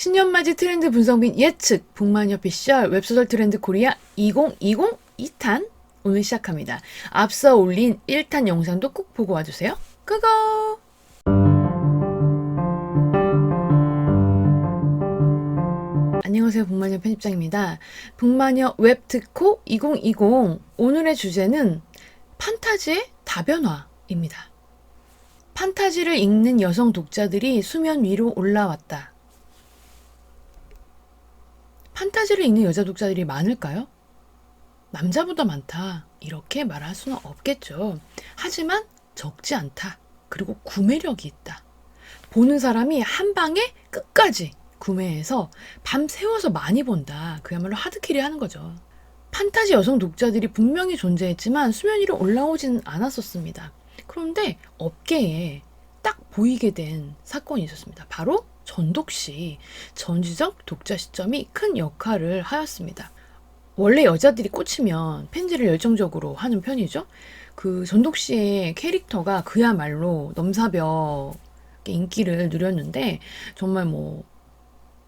신년맞이 트렌드 분석및 예측 북만 오피셜 웹소설 트렌드 코리아 2020 2탄 오늘 시작합니다. 앞서 올린 1탄 영상도 꼭 보고 와주세요. 고고! 안녕하세요. 북마녀 편집장입니다. 북마녀 웹특코 2020 오늘의 주제는 판타지의 다변화입니다. 판타지를 읽는 여성 독자들이 수면 위로 올라왔다. 판타지를 읽는 여자 독자들이 많을까요? 남자보다 많다. 이렇게 말할 수는 없겠죠. 하지만 적지 않다. 그리고 구매력이 있다. 보는 사람이 한 방에 끝까지 구매해서 밤 새워서 많이 본다. 그야말로 하드캐리 하는 거죠. 판타지 여성 독자들이 분명히 존재했지만 수면 위로 올라오지는 않았었습니다. 그런데 업계에 딱 보이게 된 사건이 있었습니다. 바로 전독시, 전지적 독자 시점이 큰 역할을 하였습니다. 원래 여자들이 꽂히면 팬들을 열정적으로 하는 편이죠. 그 전독시의 캐릭터가 그야말로 넘사벽의 인기를 누렸는데 정말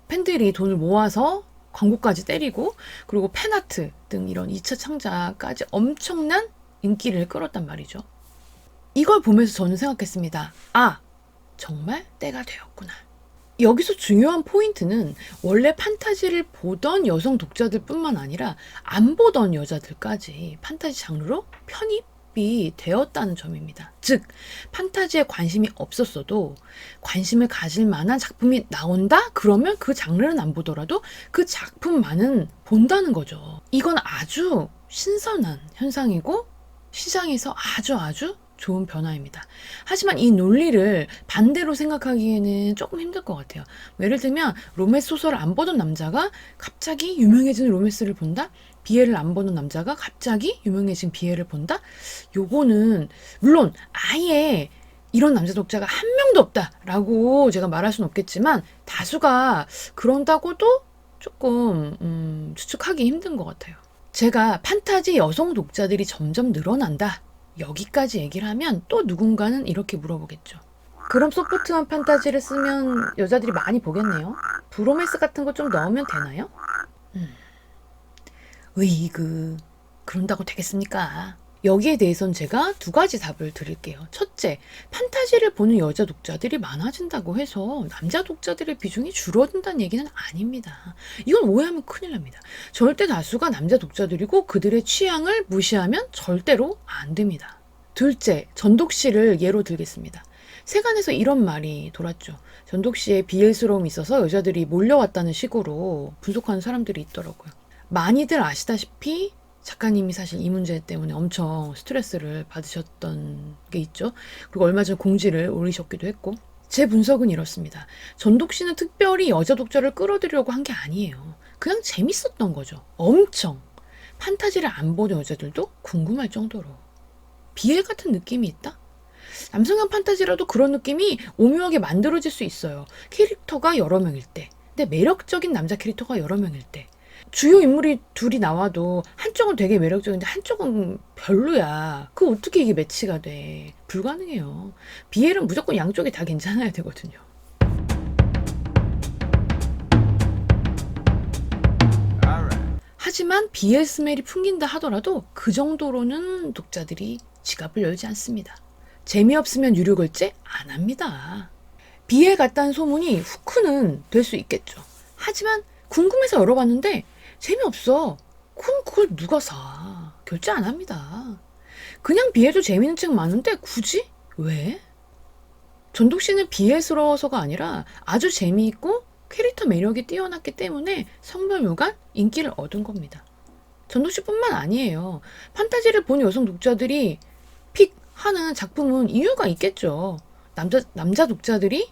팬들이 돈을 모아서 광고까지 때리고 그리고 팬아트 등 이런 2차 창작까지 엄청난 인기를 끌었단 말이죠. 이걸 보면서 저는 생각했습니다. 아, 정말 때가 되었구나. 여기서 중요한 포인트는 원래 판타지를 보던 여성 독자들 뿐만 아니라 안 보던 여자들까지 판타지 장르로 편입이 되었다는 점입니다. 즉, 판타지에 관심이 없었어도 관심을 가질 만한 작품이 나온다? 그러면 그 장르는 안 보더라도 그 작품만은 본다는 거죠. 이건 아주 신선한 현상이고 시장에서 아주 좋은 변화입니다. 하지만 이 논리를 반대로 생각하기에는 조금 힘들 것 같아요. 예를 들면 로맨스 소설을 안 보던 남자가 갑자기 유명해진 로맨스를 본다? 비엘을 안 보는 남자가 갑자기 유명해진 비엘을 본다? 요거는 물론 아예 이런 남자 독자가 한 명도 없다라고 제가 말할 수는 없겠지만 다수가 그런다고도 조금 추측하기 힘든 것 같아요. 제가 판타지 여성 독자들이 점점 늘어난다. 여기까지 얘기를 하면 또 누군가는 이렇게 물어보겠죠. 그럼 소프트한 판타지를 쓰면 여자들이 많이 보겠네요. 브로맨스 같은 거 좀 넣으면 되나요? 으이그 그런다고 되겠습니까? 여기에 대해서는 제가 두 가지 답을 드릴게요. 첫째, 판타지를 보는 여자 독자들이 많아진다고 해서 남자 독자들의 비중이 줄어든다는 얘기는 아닙니다. 이건 오해하면 큰일 납니다. 절대 다수가 남자 독자들이고 그들의 취향을 무시하면 절대로 안 됩니다. 둘째, 전독시를 예로 들겠습니다. 세간에서 이런 말이 돌았죠. 전독시에 비엘스러움이 있어서 여자들이 몰려왔다는 식으로 분석하는 사람들이 있더라고요. 많이들 아시다시피 작가님이 사실 이 문제 때문에 엄청 스트레스를 받으셨던 게 있죠. 그리고 얼마 전 공지를 올리셨기도 했고. 제 분석은 이렇습니다. 전독시는 특별히 여자 독자를 끌어들이려고 한 게 아니에요. 그냥 재밌었던 거죠. 엄청. 판타지를 안 보는 여자들도 궁금할 정도로. 비엘 같은 느낌이 있다? 남성형 판타지라도 그런 느낌이 오묘하게 만들어질 수 있어요. 캐릭터가 여러 명일 때. 근데 매력적인 남자 캐릭터가 여러 명일 때. 주요 인물이 둘이 나와도 한쪽은 되게 매력적인데 한쪽은 별로야. 그 어떻게 이게 매치가 돼? 불가능해요. 비엘은 무조건 양쪽이 다 괜찮아야 되거든요. 하지만 비엘 스멜이 풍긴다 하더라도 그 정도로는 독자들이 지갑을 열지 않습니다. 재미없으면 유료 결제 안 합니다. 비엘 같다는 소문이 후크는 될 수 있겠죠. 하지만 궁금해서 열어봤는데 재미없어. 그럼 그걸 누가 사? 결제 안 합니다. 그냥 비엘도 재미있는 책 많은데 굳이? 왜? 전독시는 비엘스러워서가 아니라 아주 재미있고 캐릭터 매력이 뛰어났기 때문에 성별무관 인기를 얻은 겁니다. 전독시뿐만 아니에요. 판타지를 본 여성 독자들이 픽하는 작품은 이유가 있겠죠. 남자 독자들이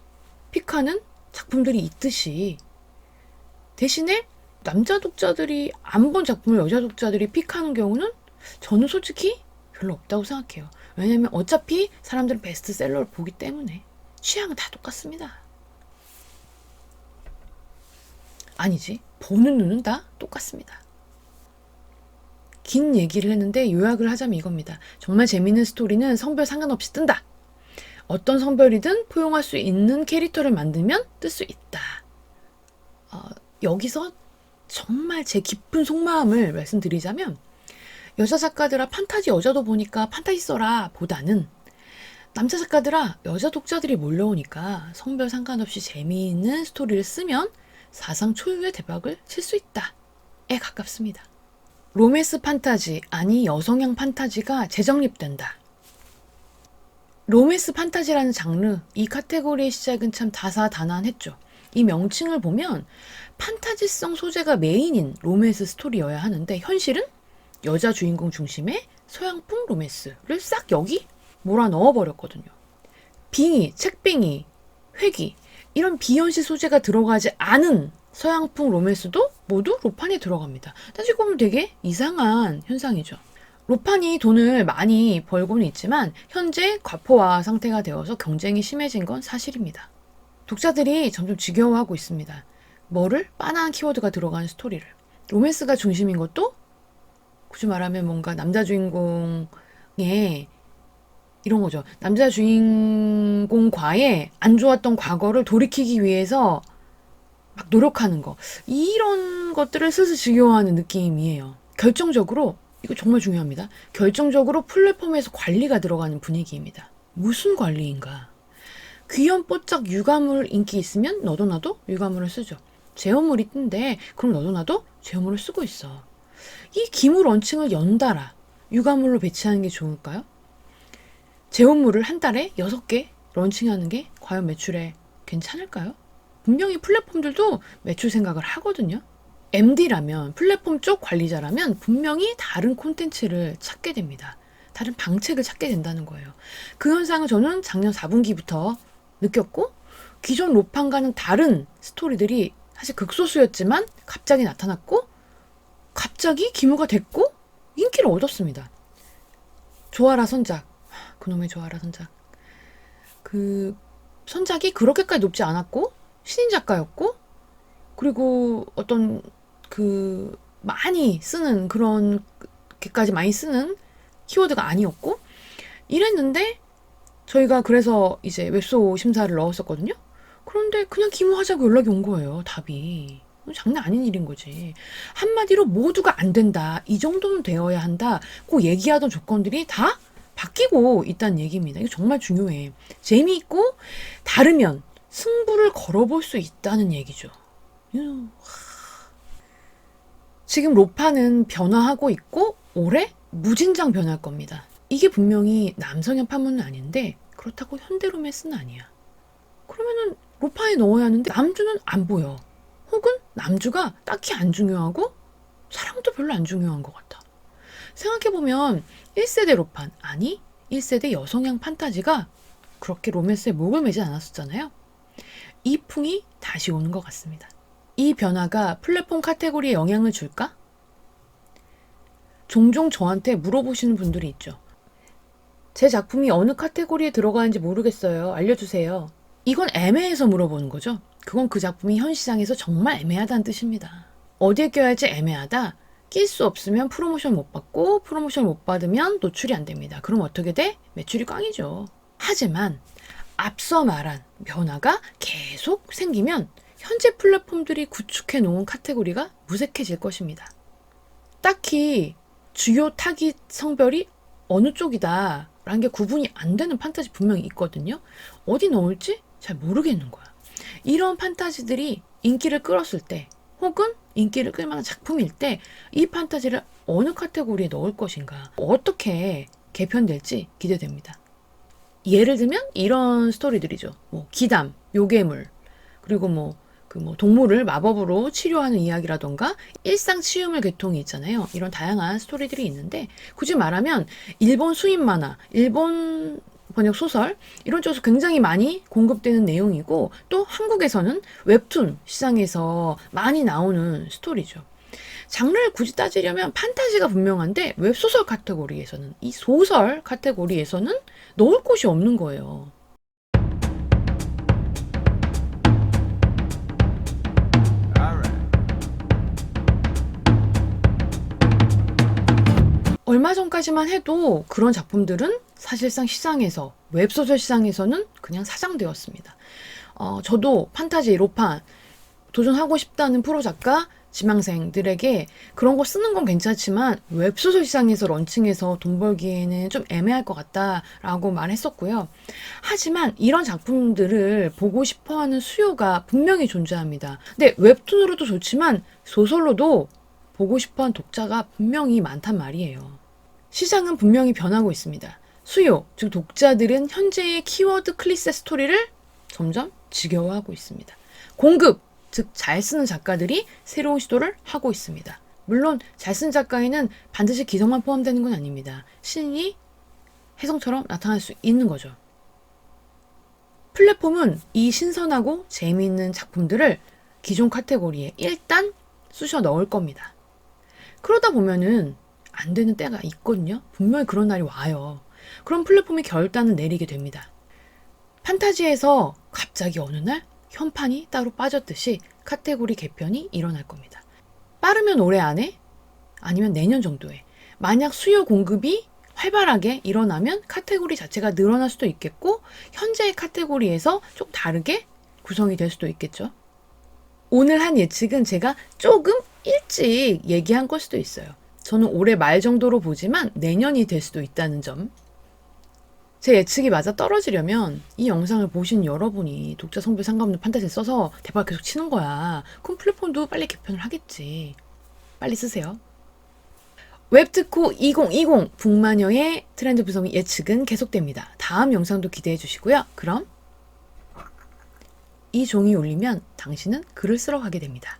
픽하는 작품들이 있듯이 대신에 남자 독자들이 안 본 작품을 여자 독자들이 픽하는 경우는 저는 솔직히 별로 없다고 생각해요. 왜냐면 어차피 사람들은 베스트셀러를 보기 때문에 취향은 다 똑같습니다. 아니지, 보는 눈은 다 똑같습니다. 긴 얘기를 했는데 요약을 하자면 이겁니다. 정말 재밌는 스토리는 성별 상관없이 뜬다. 어떤 성별이든 포용할 수 있는 캐릭터를 만들면 뜰 수 있다. 여기서 정말 제 깊은 속마음을 말씀드리자면 여자 작가들아 판타지 여자도 보니까 판타지 써라 보다는 남자 작가들아 여자 독자들이 몰려오니까 성별 상관없이 재미있는 스토리를 쓰면 사상 초유의 대박을 칠 수 있다에 가깝습니다. 로맨스 판타지, 아니 여성향 판타지가 재정립된다. 로맨스 판타지라는 장르, 이 카테고리의 시작은 참 다사다난했죠. 이 명칭을 보면 판타지성 소재가 메인인 로맨스 스토리여야 하는데 현실은 여자 주인공 중심의 서양풍 로맨스를 싹 여기 몰아 넣어버렸거든요. 빙의, 책빙의, 회귀 이런 비현실 소재가 들어가지 않은 서양풍 로맨스도 모두 로판에 들어갑니다. 따지고 보면 되게 이상한 현상이죠. 로판이 돈을 많이 벌고는 있지만 현재 과포화 상태가 되어서 경쟁이 심해진 건 사실입니다. 독자들이 점점 지겨워하고 있습니다. 뭐를? 빤한 키워드가 들어간 스토리를. 로맨스가 중심인 것도 굳이 말하면 뭔가 남자 주인공의 이런 거죠. 남자 주인공과의 안 좋았던 과거를 돌이키기 위해서 막 노력하는 거. 이런 것들을 슬슬 지겨워하는 느낌이에요. 결정적으로 이거 정말 중요합니다. 결정적으로 플랫폼에서 관리가 들어가는 분위기입니다. 무슨 관리인가? 귀염뽀짝 육아물 인기 있으면 너도 나도 육아물을 쓰죠. 제어물이 뜬데 그럼 너도 나도 제어물을 쓰고 있어. 이 기물 런칭을 연달아 육아물로 배치하는 게 좋을까요? 제어물을 한 달에 6개 런칭하는 게 과연 매출에 괜찮을까요? 분명히 플랫폼들도 매출 생각을 하거든요. MD라면 플랫폼 쪽 관리자라면 분명히 다른 콘텐츠를 찾게 됩니다. 다른 방책을 찾게 된다는 거예요. 그 현상을 저는 작년 4분기부터 느꼈고 기존 로판과는 다른 스토리들이 사실 극소수였지만 갑자기 나타났고 갑자기 기무가 됐고 인기를 얻었습니다. 조아라 선작, 그놈의 조아라 선작. 그 선작이 그렇게까지 높지 않았고 신인 작가였고 그리고 어떤 그 많이 쓰는 그런게까지 많이 쓰는 키워드가 아니었고 이랬는데 저희가 그래서 이제 웹소 심사를 넣었었거든요. 그런데 그냥 기무하자고 연락이 온 거예요. 답이. 장난 아닌 일인 거지. 한마디로 모두가 안 된다. 이 정도는 되어야 한다. 그 얘기하던 조건들이 다 바뀌고 있다는 얘기입니다. 이거 정말 중요해. 재미있고 다르면 승부를 걸어볼 수 있다는 얘기죠. 지금 로판은 변화하고 있고 올해 무진장 변할 겁니다. 이게 분명히 남성향 판문은 아닌데 그렇다고 현대 로맨스는 아니야. 그러면은 로판에 넣어야 하는데 남주는 안 보여. 혹은 남주가 딱히 안 중요하고 사랑도 별로 안 중요한 것 같아. 생각해보면 1세대 로판, 아니 1세대 여성향 판타지가 그렇게 로맨스에 목을 매지 않았었잖아요. 이 풍이 다시 오는 것 같습니다. 이 변화가 플랫폼 카테고리에 영향을 줄까? 종종 저한테 물어보시는 분들이 있죠. 제 작품이 어느 카테고리에 들어가는지 모르겠어요. 알려주세요. 이건 애매해서 물어보는 거죠. 그건 그 작품이 현 시장에서 정말 애매하다는 뜻입니다. 어디에 껴야 할지 애매하다. 낄 수 없으면 프로모션 못 받고 프로모션 못 받으면 노출이 안 됩니다. 그럼 어떻게 돼? 매출이 꽝이죠. 하지만 앞서 말한 변화가 계속 생기면 현재 플랫폼들이 구축해 놓은 카테고리가 무색해질 것입니다. 딱히 주요 타깃 성별이 어느 쪽이다 라는 게 구분이 안 되는 판타지 분명히 있거든요. 어디 넣을지 잘 모르겠는 거야. 이런 판타지들이 인기를 끌었을 때 혹은 인기를 끌만한 작품일 때 이 판타지를 어느 카테고리에 넣을 것인가 어떻게 개편될지 기대됩니다. 예를 들면 이런 스토리들이죠. 뭐 기담, 요괴물 그리고 동물을 마법으로 치료하는 이야기라던가 일상 치유물 계통이 있잖아요. 이런 다양한 스토리들이 있는데 굳이 말하면 일본 수입 만화, 일본 번역 소설 이런 쪽에서 굉장히 많이 공급되는 내용이고 또 한국에서는 웹툰 시장에서 많이 나오는 스토리죠. 장르를 굳이 따지려면 판타지가 분명한데 웹소설 카테고리에서는 이 소설 카테고리에서는 넣을 곳이 없는 거예요. 얼마 전까지만 해도 그런 작품들은 사실상 시장에서 웹소설 시장에서는 그냥 사장되었습니다. 저도 판타지, 로판 도전하고 싶다는 프로 작가, 지망생들에게 그런 거 쓰는 건 괜찮지만 웹소설 시장에서 런칭해서 돈 벌기에는 좀 애매할 것 같다라고 말했었고요. 하지만 이런 작품들을 보고 싶어하는 수요가 분명히 존재합니다. 근데 웹툰으로도 좋지만 소설로도 보고 싶어하는 독자가 분명히 많단 말이에요. 시장은 분명히 변하고 있습니다. 수요, 즉 독자들은 현재의 키워드 클리셰 스토리를 점점 지겨워하고 있습니다. 공급, 즉 잘 쓰는 작가들이 새로운 시도를 하고 있습니다. 물론 잘 쓰는 작가에는 반드시 기성만 포함되는 건 아닙니다. 신이 혜성처럼 나타날 수 있는 거죠. 플랫폼은 이 신선하고 재미있는 작품들을 기존 카테고리에 일단 쑤셔 넣을 겁니다. 그러다 보면은 안 되는 때가 있거든요. 분명히 그런 날이 와요. 그럼 플랫폼이 결단을 내리게 됩니다. 판타지에서 갑자기 어느 날 현판이 따로 빠졌듯이 카테고리 개편이 일어날 겁니다. 빠르면 올해 안에 아니면 내년 정도에 만약 수요 공급이 활발하게 일어나면 카테고리 자체가 늘어날 수도 있겠고 현재의 카테고리에서 좀 다르게 구성이 될 수도 있겠죠. 오늘 한 예측은 제가 조금 일찍 얘기한 걸 수도 있어요. 저는 올해 말 정도로 보지만 내년이 될 수도 있다는 점. 제 예측이 맞아 떨어지려면 이 영상을 보신 여러분이 독자 성별 상관없는 판타지를 써서 대박 계속 치는 거야. 그럼 플랫폼도 빨리 개편을 하겠지. 빨리 쓰세요. 웹특호 2020 북마녀의 트렌드 분석 예측은 계속됩니다. 다음 영상도 기대해 주시고요. 그럼 이 종이 울리면 당신은 글을 쓰러 가게 됩니다.